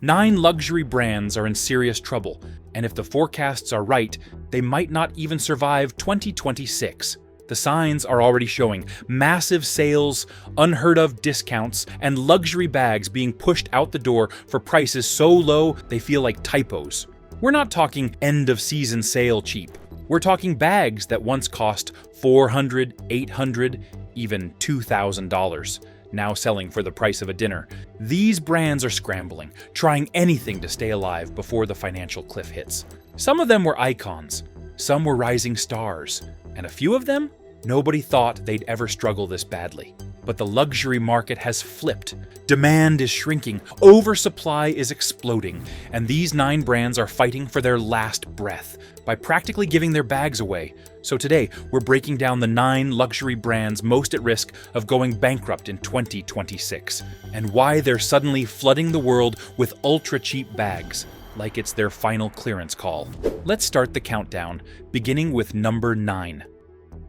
9 luxury brands are in serious trouble, and if the forecasts are right, they might not even survive 2026. The signs are already showing massive sales, unheard of discounts, and luxury bags being pushed out the door for prices so low they feel like typos. We're not talking end-of-season sale cheap. We're talking bags that once cost $400, $800, even $2,000, now selling for the price of a dinner. These brands are scrambling, trying anything to stay alive before the financial cliff hits. Some of them were icons, some were rising stars, and a few of them, nobody thought they'd ever struggle this badly. But the luxury market has flipped. Demand is shrinking, oversupply is exploding, and these 9 brands are fighting for their last breath by practically giving their bags away. So today, we're breaking down the 9 luxury brands most at risk of going bankrupt in 2026, and why they're suddenly flooding the world with ultra-cheap bags, like it's their final clearance call. Let's start the countdown, beginning with number 9.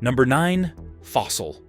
Number 9, Fossil.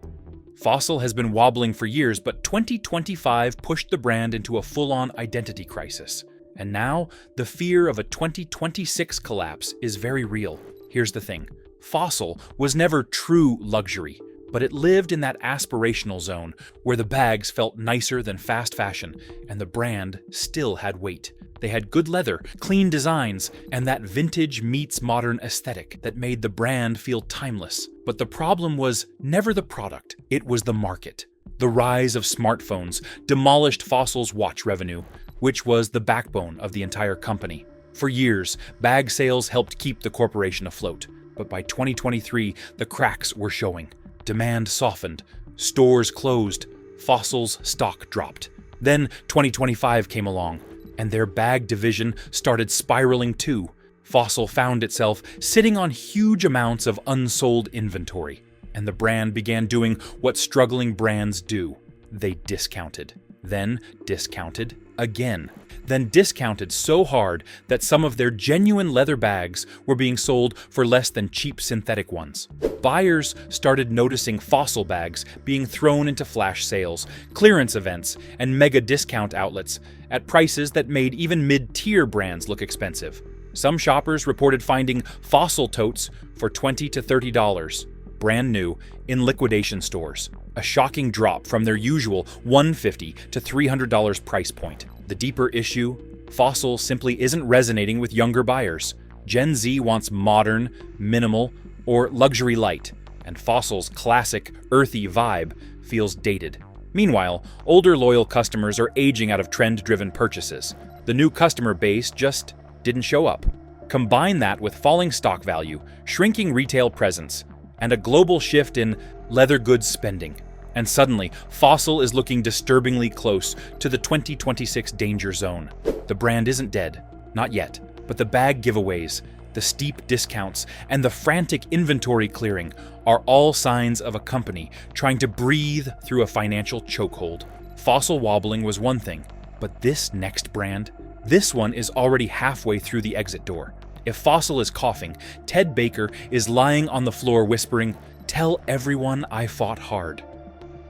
Fossil has been wobbling for years, but 2025 pushed the brand into a full-on identity crisis. And now, the fear of a 2026 collapse is very real. Here's the thing. Fossil was never true luxury, but it lived in that aspirational zone where the bags felt nicer than fast fashion, and the brand still had weight. They had good leather, clean designs, and that vintage meets modern aesthetic that made the brand feel timeless. But the problem was never the product, it was the market. The rise of smartphones demolished Fossil's watch revenue, which was the backbone of the entire company. For years, bag sales helped keep the corporation afloat, but by 2023, the cracks were showing. Demand softened, stores closed, Fossil's stock dropped. Then 2025 came along, and their bag division started spiraling too. Fossil found itself sitting on huge amounts of unsold inventory, and the brand began doing what struggling brands do. They discounted, then discounted again, then discounted so hard that some of their genuine leather bags were being sold for less than cheap synthetic ones. Buyers started noticing Fossil bags being thrown into flash sales, clearance events, and mega discount outlets at prices that made even mid-tier brands look expensive. Some shoppers reported finding Fossil totes for $20 to $30, brand new, in liquidation stores, a shocking drop from their usual $150 to $300 price point. The deeper issue, Fossil simply isn't resonating with younger buyers. Gen Z wants modern, minimal, or luxury light, and Fossil's classic, earthy vibe feels dated. Meanwhile, older loyal customers are aging out of trend-driven purchases. The new customer base just didn't show up. Combine that with falling stock value, shrinking retail presence, and a global shift in leather goods spending. And suddenly, Fossil is looking disturbingly close to the 2026 danger zone. The brand isn't dead, not yet, but the bag giveaways, the steep discounts, and the frantic inventory clearing are all signs of a company trying to breathe through a financial chokehold. Fossil wobbling was one thing, but this next brand, this one is already halfway through the exit door. If Fossil is coughing, Ted Baker is lying on the floor whispering, "Tell everyone I fought hard."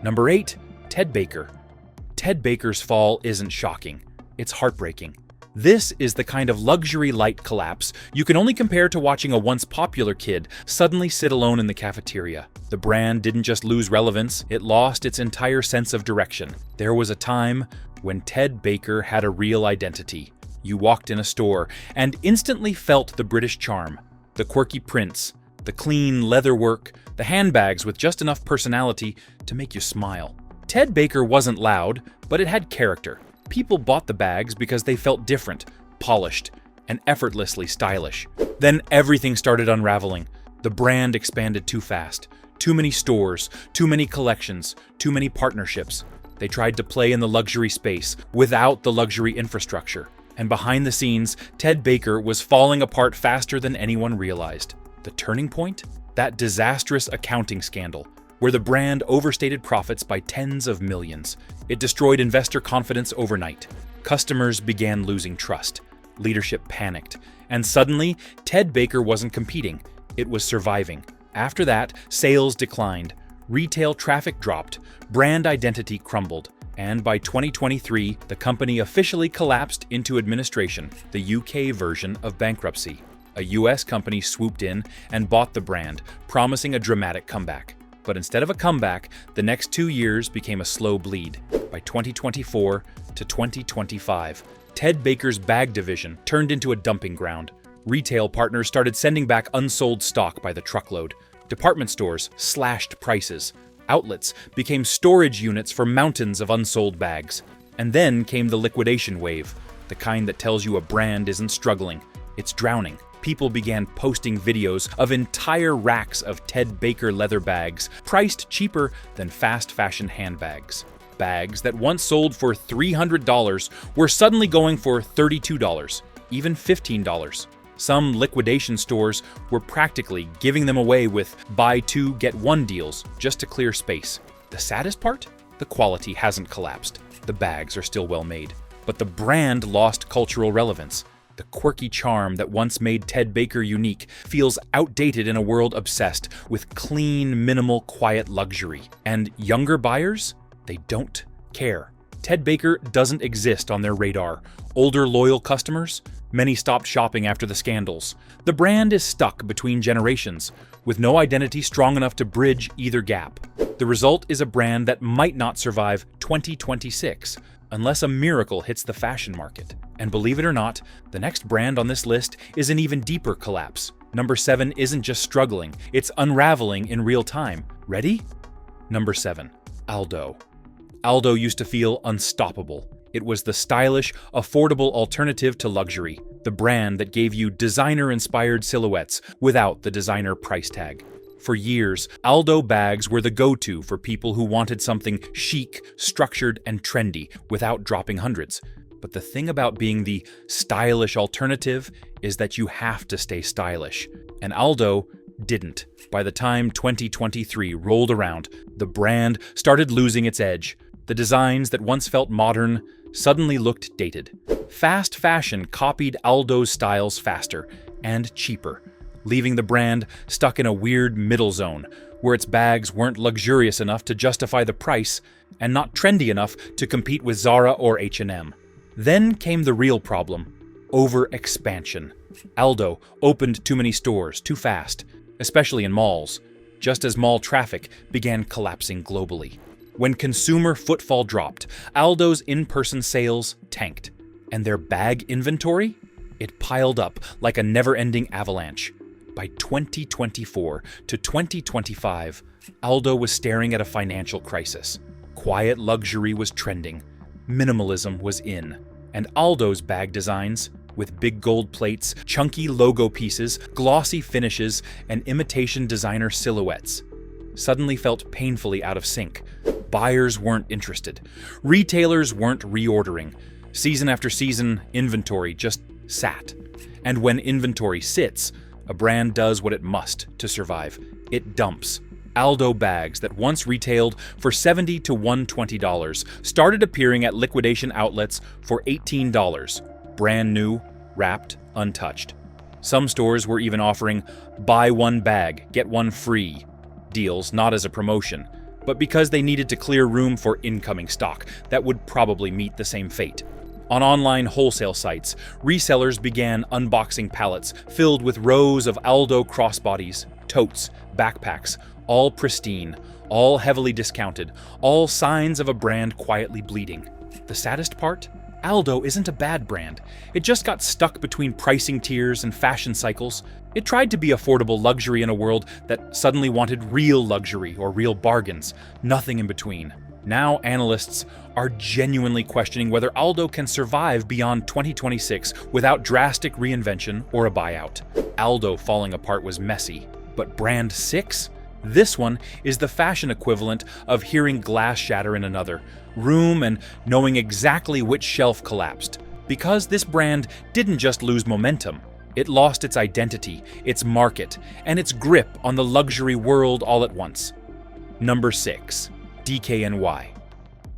Number 8, Ted Baker. Ted Baker's fall isn't shocking, it's heartbreaking. This is the kind of luxury light collapse you can only compare to watching a once popular kid suddenly sit alone in the cafeteria. The brand didn't just lose relevance, it lost its entire sense of direction. There was a time when Ted Baker had a real identity. You walked in a store and instantly felt the British charm, the quirky prints, the clean leather work, the handbags with just enough personality to make you smile. Ted Baker wasn't loud, but it had character. People bought the bags because they felt different, polished, and effortlessly stylish. Then everything started unraveling. The brand expanded too fast. Too many stores, too many collections, too many partnerships. They tried to play in the luxury space without the luxury infrastructure. And behind the scenes, Ted Baker was falling apart faster than anyone realized. The turning point? That disastrous accounting scandal, where the brand overstated profits by tens of millions. It destroyed investor confidence overnight. Customers began losing trust. Leadership panicked. And suddenly, Ted Baker wasn't competing. It was surviving. After that, sales declined. Retail traffic dropped. Brand identity crumbled. And by 2023, the company officially collapsed into administration, the UK version of bankruptcy. A US company swooped in and bought the brand, promising a dramatic comeback. But instead of a comeback, the next 2 years became a slow bleed. By 2024 to 2025, Ted Baker's bag division turned into a dumping ground. Retail partners started sending back unsold stock by the truckload. Department stores slashed prices. Outlets became storage units for mountains of unsold bags. And then came the liquidation wave, the kind that tells you a brand isn't struggling, it's drowning. People began posting videos of entire racks of Ted Baker leather bags, priced cheaper than fast fashion handbags. Bags that once sold for $300 were suddenly going for $32, even $15. Some liquidation stores were practically giving them away with buy two, get one deals just to clear space. The saddest part? The quality hasn't collapsed. The bags are still well made. But the brand lost cultural relevance. The quirky charm that once made Ted Baker unique feels outdated in a world obsessed with clean, minimal, quiet luxury. And younger buyers? They don't care. Ted Baker doesn't exist on their radar. Older, loyal customers? Many stopped shopping after the scandals. The brand is stuck between generations, with no identity strong enough to bridge either gap. The result is a brand that might not survive 2026, unless a miracle hits the fashion market. And believe it or not, the next brand on this list is an even deeper collapse. Number 7 isn't just struggling, it's unraveling in real time. Ready? Number 7. Aldo. Aldo used to feel unstoppable. It was the stylish, affordable alternative to luxury, the brand that gave you designer-inspired silhouettes without the designer price tag. For years, Aldo bags were the go-to for people who wanted something chic, structured, and trendy without dropping hundreds. But the thing about being the stylish alternative is that you have to stay stylish. And Aldo didn't. By the time 2023 rolled around, the brand started losing its edge. The designs that once felt modern suddenly looked dated. Fast fashion copied Aldo's styles faster and cheaper, leaving the brand stuck in a weird middle zone where its bags weren't luxurious enough to justify the price and not trendy enough to compete with Zara or H&M. Then came the real problem: over-expansion. Aldo opened too many stores too fast, especially in malls, just as mall traffic began collapsing globally. When consumer footfall dropped, Aldo's in-person sales tanked. And their bag inventory? It piled up like a never-ending avalanche. By 2024 to 2025, Aldo was staring at a financial crisis. Quiet luxury was trending. Minimalism was in. And Aldo's bag designs, with big gold plates, chunky logo pieces, glossy finishes, and imitation designer silhouettes, suddenly felt painfully out of sync. Buyers weren't interested. Retailers weren't reordering. Season after season, inventory just sat. And when inventory sits, a brand does what it must to survive. It dumps. Aldo bags that once retailed for $70 to $120 started appearing at liquidation outlets for $18, brand new, wrapped, untouched. Some stores were even offering buy one bag, get one free deals, not as a promotion, but because they needed to clear room for incoming stock that would probably meet the same fate. On online wholesale sites, resellers began unboxing pallets filled with rows of Aldo crossbodies, totes, backpacks, all pristine, all heavily discounted, all signs of a brand quietly bleeding. The saddest part? Aldo isn't a bad brand. It just got stuck between pricing tiers and fashion cycles. It tried to be affordable luxury in a world that suddenly wanted real luxury or real bargains, nothing in between. Now analysts are genuinely questioning whether Aldo can survive beyond 2026 without drastic reinvention or a buyout. Aldo falling apart was messy, but Brand 6? This one is the fashion equivalent of hearing glass shatter in another room and knowing exactly which shelf collapsed. Because this brand didn't just lose momentum, it lost its identity, its market, and its grip on the luxury world all at once. Number 6. DKNY.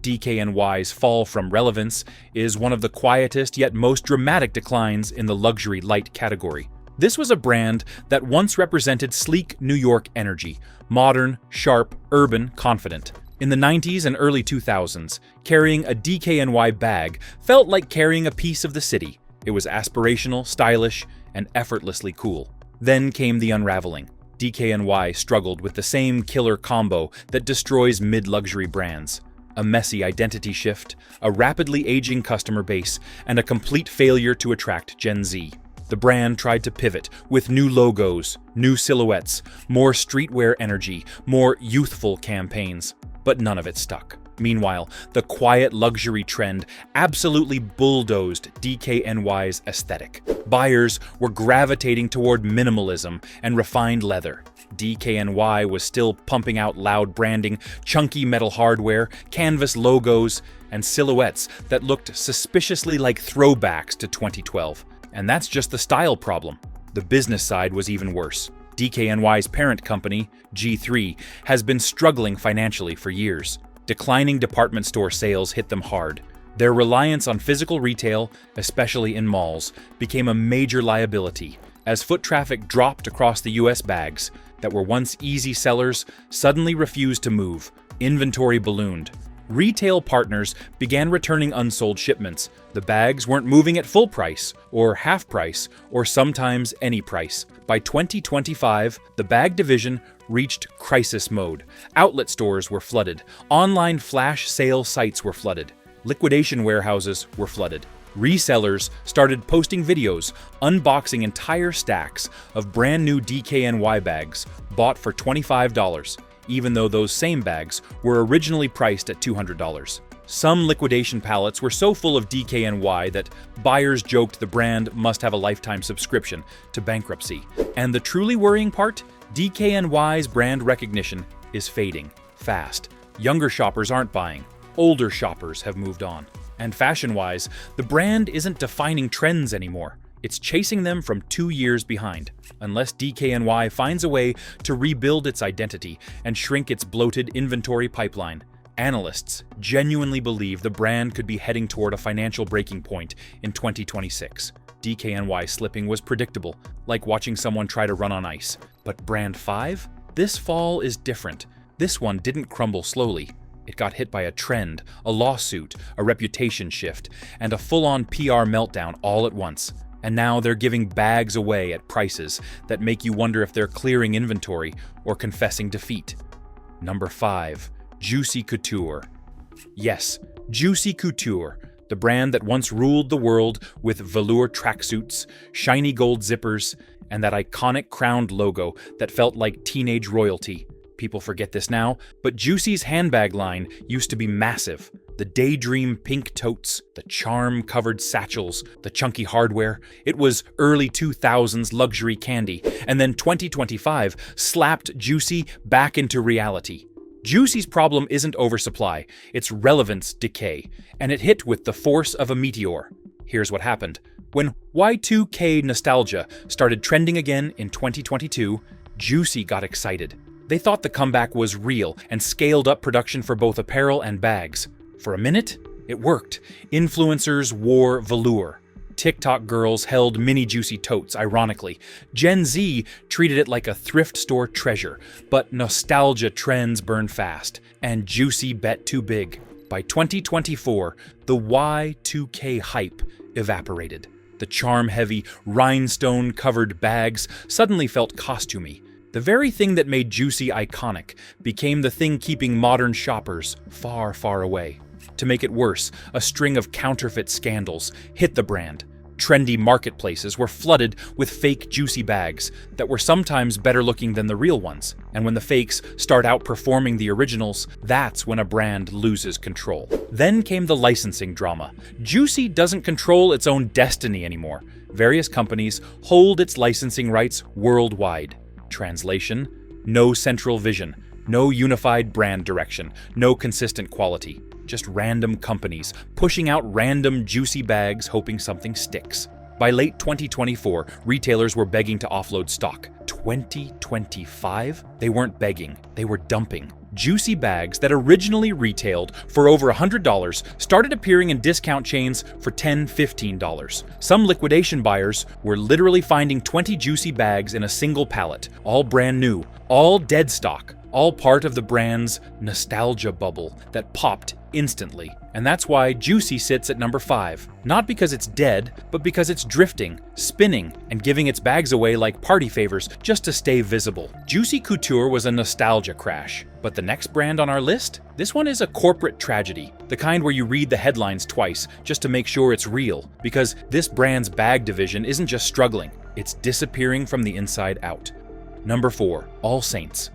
DKNY's fall from relevance is one of the quietest yet most dramatic declines in the luxury light category. This was a brand that once represented sleek New York energy, modern, sharp, urban, confident. In the 90s and early 2000s, carrying a DKNY bag felt like carrying a piece of the city. It was aspirational, stylish, and effortlessly cool. Then came the unraveling. DKNY struggled with the same killer combo that destroys mid-luxury brands. A messy identity shift, a rapidly aging customer base, and a complete failure to attract Gen Z. The brand tried to pivot with new logos, new silhouettes, more streetwear energy, more youthful campaigns, but none of it stuck. Meanwhile, the quiet luxury trend absolutely bulldozed DKNY's aesthetic. Buyers were gravitating toward minimalism and refined leather. DKNY was still pumping out loud branding, chunky metal hardware, canvas logos, and silhouettes that looked suspiciously like throwbacks to 2012. And that's just the style problem. The business side was even worse. DKNY's parent company, G3, has been struggling financially for years. Declining department store sales hit them hard. Their reliance on physical retail, especially in malls, became a major liability. As foot traffic dropped across the US, bags that were once easy sellers suddenly refused to move. Inventory ballooned. Retail partners began returning unsold shipments. The bags weren't moving at full price, or half price, or sometimes any price. By 2025, the bag division reached crisis mode. Outlet stores were flooded. Online flash sale sites were flooded. Liquidation warehouses were flooded. Resellers started posting videos, unboxing entire stacks of brand new DKNY bags bought for $25. Even though those same bags were originally priced at $200. Some liquidation pallets were so full of DKNY that buyers joked the brand must have a lifetime subscription to bankruptcy. And the truly worrying part? DKNY's brand recognition is fading fast. Younger shoppers aren't buying. Older shoppers have moved on. And fashion-wise, the brand isn't defining trends anymore. It's chasing them from 2 years behind. Unless DKNY finds a way to rebuild its identity and shrink its bloated inventory pipeline, analysts genuinely believe the brand could be heading toward a financial breaking point in 2026. DKNY slipping was predictable, like watching someone try to run on ice. But Brand 5? This fall is different. This one didn't crumble slowly. It got hit by a trend, a lawsuit, a reputation shift, and a full-on PR meltdown all at once. And now they're giving bags away at prices that make you wonder if they're clearing inventory or confessing defeat. Number 5. Juicy Couture. Yes, Juicy Couture, the brand that once ruled the world with velour tracksuits, shiny gold zippers, and that iconic crowned logo that felt like teenage royalty. People forget this now, but Juicy's handbag line used to be massive. The daydream pink totes, the charm-covered satchels, the chunky hardware. It was early 2000s luxury candy, and then 2025 slapped Juicy back into reality. Juicy's problem isn't oversupply, it's relevance decay, and it hit with the force of a meteor. Here's what happened. When Y2K nostalgia started trending again in 2022, Juicy got excited. They thought the comeback was real and scaled up production for both apparel and bags. For a minute, it worked. Influencers wore velour. TikTok girls held mini Juicy totes, ironically. Gen Z treated it like a thrift store treasure, but nostalgia trends burn fast, and Juicy bet too big. By 2024, the Y2K hype evaporated. The charm-heavy, rhinestone-covered bags suddenly felt costumey. The very thing that made Juicy iconic became the thing keeping modern shoppers far, far away. To make it worse, a string of counterfeit scandals hit the brand. Trendy marketplaces were flooded with fake Juicy bags that were sometimes better looking than the real ones. And when the fakes start outperforming the originals, that's when a brand loses control. Then came the licensing drama. Juicy doesn't control its own destiny anymore. Various companies hold its licensing rights worldwide. Translation: no central vision, no unified brand direction, no consistent quality. Just random companies pushing out random Juicy bags hoping something sticks. By late 2024, retailers were begging to offload stock. 2025? They weren't begging, they were dumping. Juicy bags that originally retailed for over $100 started appearing in discount chains for $10, $15. Some liquidation buyers were literally finding 20 Juicy bags in a single pallet, all brand new, all dead stock. all part of the brand's nostalgia bubble that popped instantly. And that's why Juicy sits at number 5. Not because it's dead, but because it's drifting, spinning, and giving its bags away like party favors just to stay visible. Juicy Couture was a nostalgia crash. But the next brand on our list? This one is a corporate tragedy, the kind where you read the headlines twice just to make sure it's real, because this brand's bag division isn't just struggling, it's disappearing from the inside out. Number 4, All Saints.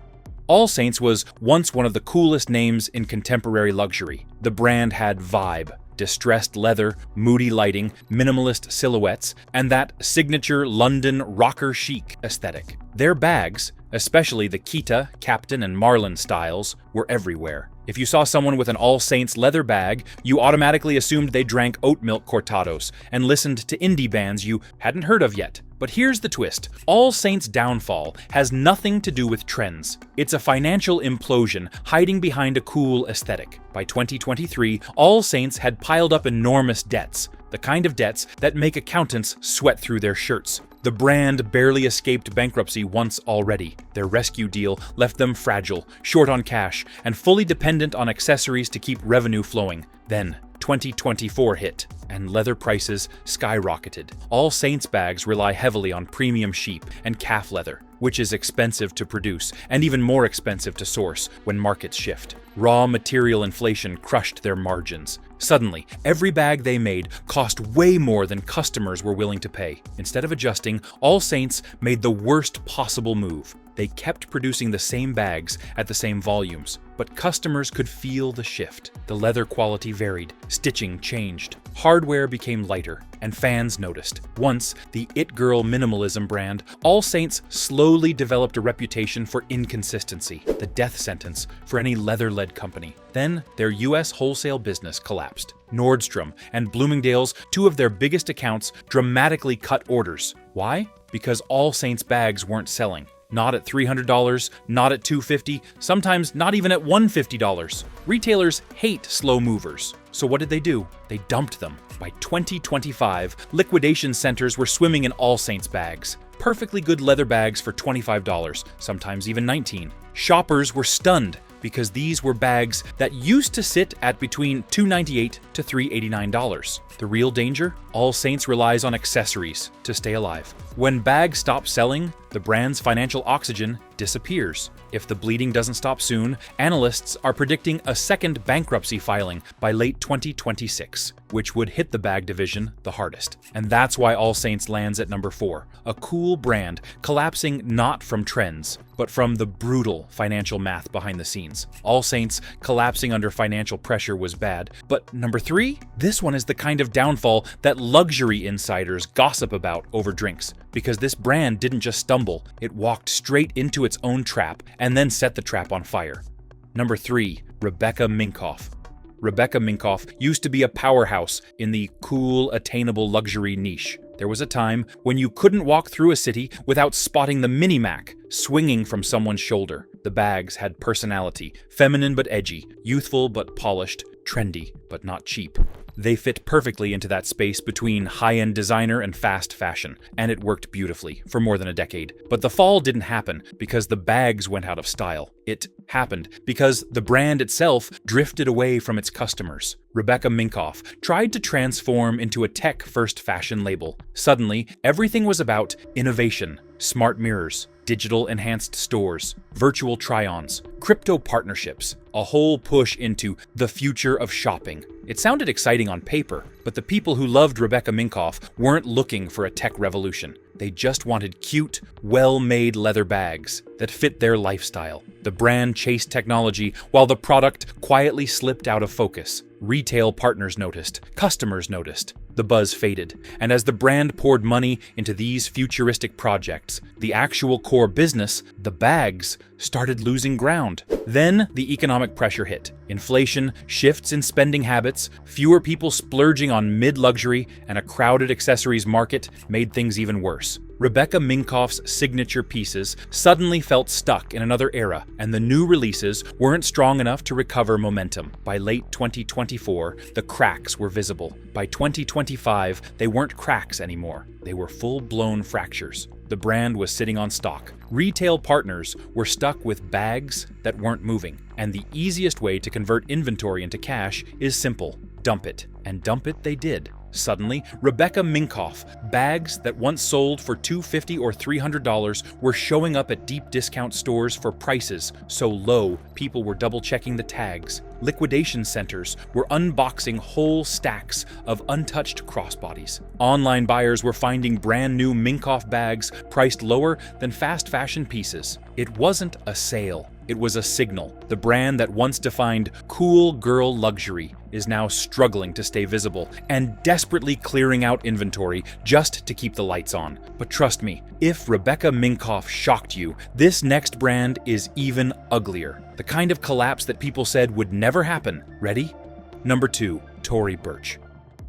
All Saints was once one of the coolest names in contemporary luxury. The brand had vibe, distressed leather, moody lighting, minimalist silhouettes, and that signature London rocker chic aesthetic. Their bags, especially the Kita, Captain, and Marlin styles, were everywhere. If you saw someone with an All Saints leather bag, you automatically assumed they drank oat milk cortados and listened to indie bands you hadn't heard of yet. But here's the twist. All Saints' downfall has nothing to do with trends. It's a financial implosion hiding behind a cool aesthetic. By 2023, All Saints had piled up enormous debts, the kind of debts that make accountants sweat through their shirts. The brand barely escaped bankruptcy once already. Their rescue deal left them fragile, short on cash, and fully dependent on accessories to keep revenue flowing. Then, 2024 hit, and leather prices skyrocketed. All Saints bags rely heavily on premium sheep and calf leather, which is expensive to produce and even more expensive to source when markets shift. Raw material inflation crushed their margins. Suddenly, every bag they made cost way more than customers were willing to pay. Instead of adjusting, All Saints made the worst possible move. They kept producing the same bags at the same volumes, but customers could feel the shift. The leather quality varied, stitching changed, hardware became lighter, and fans noticed. Once the it-girl minimalism brand, All Saints slowly developed a reputation for inconsistency, the death sentence for any leather-led company. Then their US wholesale business collapsed. Nordstrom and Bloomingdale's, two of their biggest accounts, dramatically cut orders. Why? Because All Saints bags weren't selling. Not at $300, not at $250, sometimes not even at $150. Retailers hate slow movers. So what did they do? They dumped them. By 2025, liquidation centers were swimming in All Saints bags. Perfectly good leather bags for $25, sometimes even $19. Shoppers were stunned because these were bags that used to sit at between $298 to $389. The real danger? All Saints relies on accessories to stay alive. When bags stop selling, the brand's financial oxygen disappears. If the bleeding doesn't stop soon, analysts are predicting a second bankruptcy filing by late 2026, which would hit the bag division the hardest. And that's why All Saints lands at number 4, a cool brand collapsing not from trends, but from the brutal financial math behind the scenes. All Saints collapsing under financial pressure was bad, but number 3? This one is the kind of downfall that luxury insiders gossip about over drinks, because this brand didn't just stumble, it walked straight into its own trap and then set the trap on fire. Number 3, Rebecca Minkoff. Rebecca Minkoff used to be a powerhouse in the cool, attainable luxury niche. There was a time when you couldn't walk through a city without spotting the Mini Mac swinging from someone's shoulder. The bags had personality, feminine but edgy, youthful but polished, trendy but not cheap. They fit perfectly into that space between high-end designer and fast fashion, and it worked beautifully for more than a decade. But the fall didn't happen because the bags went out of style. It happened because the brand itself drifted away from its customers. Rebecca Minkoff tried to transform into a tech-first fashion label. Suddenly, everything was about innovation, smart mirrors, digital enhanced stores, virtual try-ons, crypto partnerships, a whole push into the future of shopping. It sounded exciting on paper, but the people who loved Rebecca Minkoff weren't looking for a tech revolution. They just wanted cute, well-made leather bags that fit their lifestyle. The brand chased technology while the product quietly slipped out of focus. Retail partners noticed, customers noticed. The buzz faded, and as the brand poured money into these futuristic projects, the actual core business, the bags, started losing ground. Then the economic pressure hit. Inflation, shifts in spending habits, fewer people splurging on mid-luxury, and a crowded accessories market made things even worse. Rebecca Minkoff's signature pieces suddenly felt stuck in another era, and the new releases weren't strong enough to recover momentum. By late 2024, the cracks were visible. By 2025, they weren't cracks anymore. They were full-blown fractures. The brand was sitting on stock. Retail partners were stuck with bags that weren't moving. And the easiest way to convert inventory into cash is simple: dump it. And dump it they did. Suddenly, Rebecca Minkoff, bags that once sold for $250 or $300 were showing up at deep discount stores for prices so low people were double-checking the tags. Liquidation centers were unboxing whole stacks of untouched crossbodies. Online buyers were finding brand new Minkoff bags priced lower than fast fashion pieces. It wasn't a sale. It was a signal. The brand that once defined cool girl luxury is now struggling to stay visible and desperately clearing out inventory just to keep the lights on. But trust me, if Rebecca Minkoff shocked you, this next brand is even uglier. The kind of collapse that people said would never happen. Ready? Number 2, Tory Burch.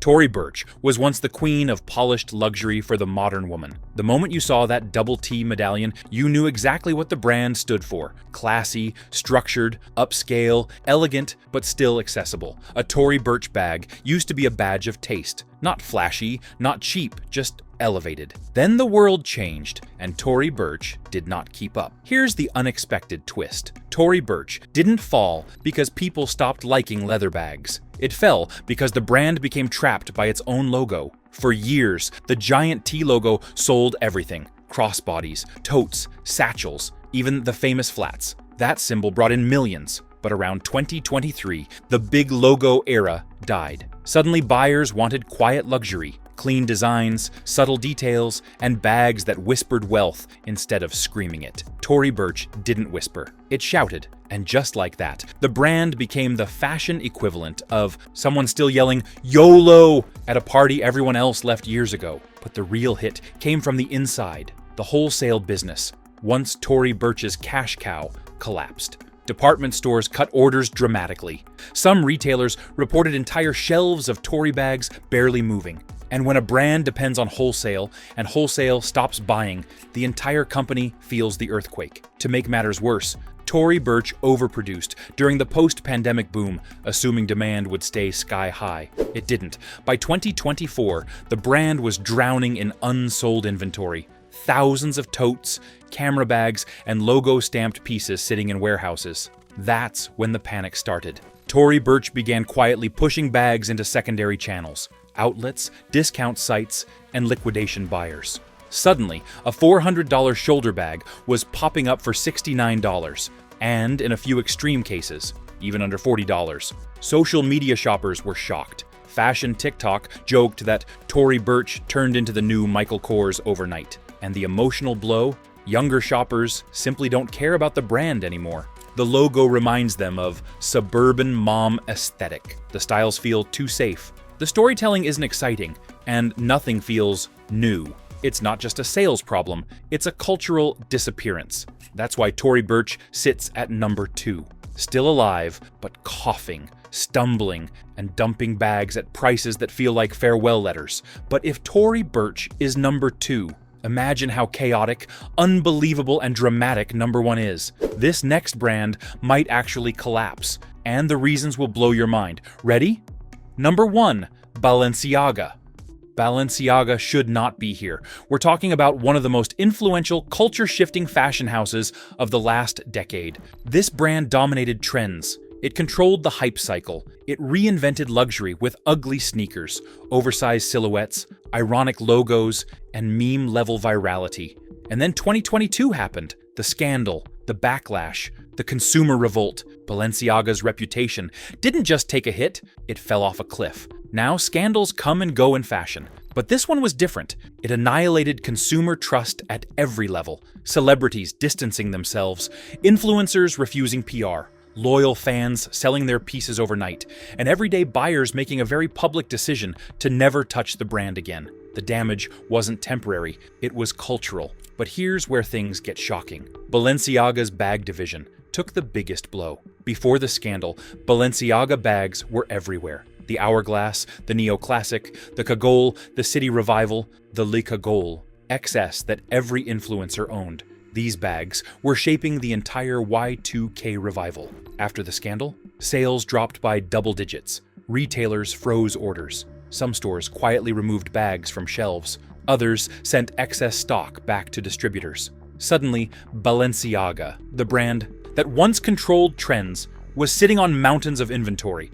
Tory Burch was once the queen of polished luxury for the modern woman. The moment you saw that double T medallion, you knew exactly what the brand stood for. Classy, structured, upscale, elegant, but still accessible. A Tory Burch bag used to be a badge of taste. Not flashy, not cheap, just elevated. Then the world changed, and Tory Burch did not keep up. Here's the unexpected twist. Tory Burch didn't fall because people stopped liking leather bags. It fell because the brand became trapped by its own logo. For years, the giant T logo sold everything: crossbodies, totes, satchels, even the famous flats. That symbol brought in millions. But around 2023, the big logo era died. Suddenly, buyers wanted quiet luxury, clean designs, subtle details, and bags that whispered wealth instead of screaming it. Tory Burch didn't whisper. It shouted. And just like that, the brand became the fashion equivalent of someone still yelling YOLO at a party everyone else left years ago. But the real hit came from the inside. The wholesale business, once Tory Burch's cash cow, collapsed. Department stores cut orders dramatically. Some retailers reported entire shelves of Tory bags barely moving. And when a brand depends on wholesale and wholesale stops buying, the entire company feels the earthquake. To make matters worse, Tory Burch overproduced during the post-pandemic boom, assuming demand would stay sky high. It didn't. By 2024, the brand was drowning in unsold inventory. Thousands of totes, camera bags, and logo-stamped pieces sitting in warehouses. That's when the panic started. Tory Burch began quietly pushing bags into secondary channels: outlets, discount sites, and liquidation buyers. Suddenly, a $400 shoulder bag was popping up for $69, and in a few extreme cases, even under $40. Social media shoppers were shocked. Fashion TikTok joked that Tory Burch turned into the new Michael Kors overnight. And the emotional blow? Younger shoppers simply don't care about the brand anymore. The logo reminds them of suburban mom aesthetic. The styles feel too safe. The storytelling isn't exciting, and nothing feels new. It's not just a sales problem, it's a cultural disappearance. That's why Tory Burch sits at number 2. Still alive, but coughing, stumbling, and dumping bags at prices that feel like farewell letters. But if Tory Burch is number 2, imagine how chaotic, unbelievable, and dramatic number 1 is. This next brand might actually collapse, and the reasons will blow your mind. Ready? Number 1, Balenciaga. Balenciaga should not be here. We're talking about one of the most influential, culture-shifting fashion houses of the last decade. This brand dominated trends. It controlled the hype cycle. It reinvented luxury with ugly sneakers, oversized silhouettes, ironic logos, and meme-level virality. And then 2022 happened. The scandal, the backlash, the consumer revolt. Balenciaga's reputation didn't just take a hit, it fell off a cliff. Now scandals come and go in fashion, but this one was different. It annihilated consumer trust at every level. Celebrities distancing themselves, influencers refusing PR, loyal fans selling their pieces overnight, and everyday buyers making a very public decision to never touch the brand again. The damage wasn't temporary, it was cultural. But here's where things get shocking. Balenciaga's bag division took the biggest blow. Before the scandal, Balenciaga bags were everywhere. The Hourglass, the Neoclassic, the Kagol, the City Revival, the Le Kagol, XS that every influencer owned. These bags were shaping the entire Y2K revival. After the scandal, sales dropped by double digits. Retailers froze orders. Some stores quietly removed bags from shelves. Others sent excess stock back to distributors. Suddenly, Balenciaga, the brand that once controlled trends, was sitting on mountains of inventory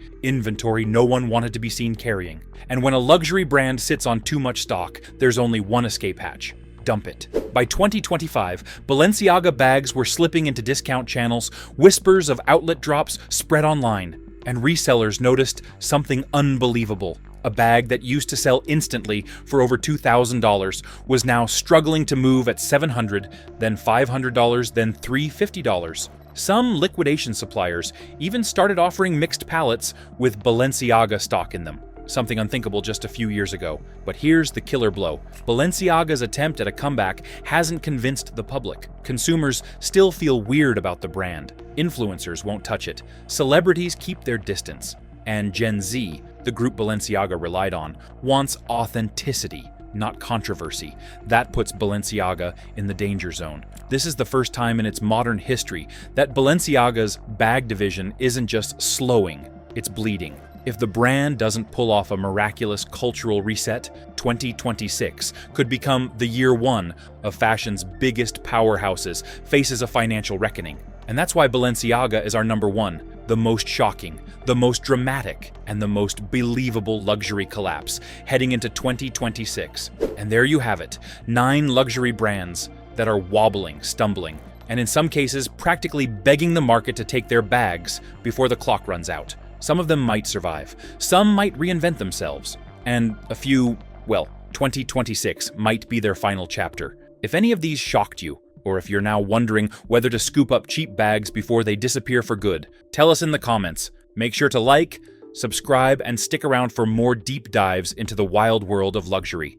no one wanted to be seen carrying. And when a luxury brand sits on too much stock, there's only one escape hatch: dump it. By 2025, Balenciaga bags were slipping into discount channels, whispers of outlet drops spread online, and resellers noticed something unbelievable. A bag that used to sell instantly for over $2,000 was now struggling to move at $700, then $500, then $350. Some liquidation suppliers even started offering mixed pallets with Balenciaga stock in them, something unthinkable just a few years ago. But here's the killer blow. Balenciaga's attempt at a comeback hasn't convinced the public. Consumers still feel weird about the brand. Influencers won't touch it. Celebrities keep their distance. And Gen Z, the group Balenciaga relied on, wants authenticity, not controversy. That puts Balenciaga in the danger zone. This is the first time in its modern history that Balenciaga's bag division isn't just slowing, it's bleeding. If the brand doesn't pull off a miraculous cultural reset, 2026 could become the year one of fashion's biggest powerhouses faces a financial reckoning. And that's why Balenciaga is our number one, the most shocking, the most dramatic, and the most believable luxury collapse heading into 2026. And there you have it, 9 luxury brands that are wobbling, stumbling, and in some cases practically begging the market to take their bags before the clock runs out. Some of them might survive, some might reinvent themselves, and a few, well, 2026 might be their final chapter. If any of these shocked you, or if you're now wondering whether to scoop up cheap bags before they disappear for good, tell us in the comments. Make sure to like, subscribe, and stick around for more deep dives into the wild world of luxury.